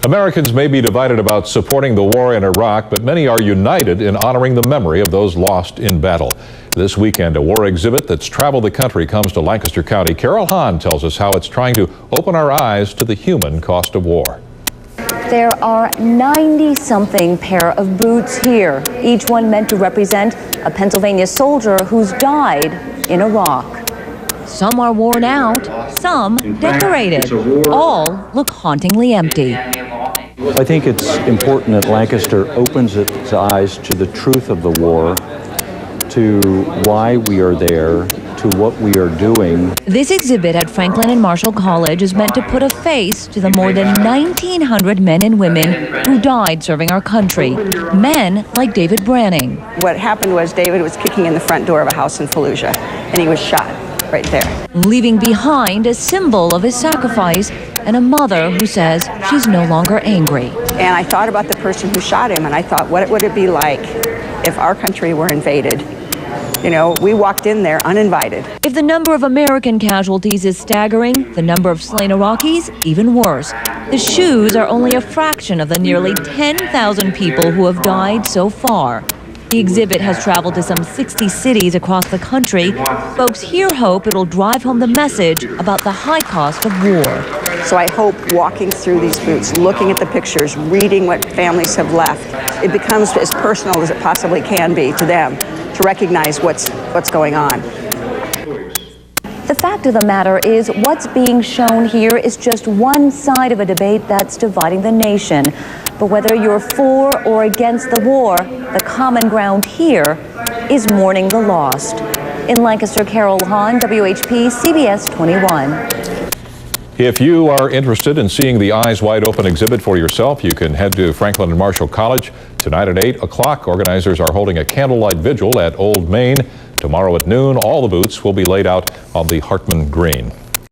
Americans may be divided about supporting the war in Iraq, but many are united in honoring the memory of those lost in battle. This weekend, a war exhibit that's traveled the country comes to Lancaster County. Carol Hahn tells us how it's trying to open our eyes to the human cost of war. There are 90-something pair of boots here, each one meant to represent a Pennsylvania soldier who's died in Iraq. Some are worn out, some decorated. All look hauntingly empty. I think it's important that Lancaster opens its eyes to the truth of the war, to why we are there, to what we are doing. This exhibit at Franklin and Marshall College is meant to put a face to the more than 1,900 men and women who died serving our country. Men like David Branning. What happened was David was kicking in the front door of a house in Fallujah, and he was shot right there. Leaving behind a symbol of his sacrifice and a mother who says she's no longer angry. And I thought about the person who shot him, and I thought, what would it be like if our country were invaded? You know, we walked in there uninvited. If the number of American casualties is staggering, the number of slain Iraqis even worse. The shoes are only a fraction of the nearly 10,000 people who have died so far. The exhibit has traveled to some 60 cities across the country. Folks here hope it'll drive home the message about the high cost of war. So I hope walking through these boots, looking at the pictures, reading what families have left, it becomes as personal as it possibly can be to them to recognize what's going on. The fact of the matter is, what's being shown here is just one side of a debate that's dividing the nation. But whether you're for or against the war, the common ground here is mourning the lost. In Lancaster, Carol Hahn, WHP, CBS 21. If you are interested in seeing the Eyes Wide Open exhibit for yourself, you can head to Franklin and Marshall College. Tonight at 8 o'clock, organizers are holding a candlelight vigil at Old Main. Tomorrow at noon, all the boots will be laid out on the Hartman Green.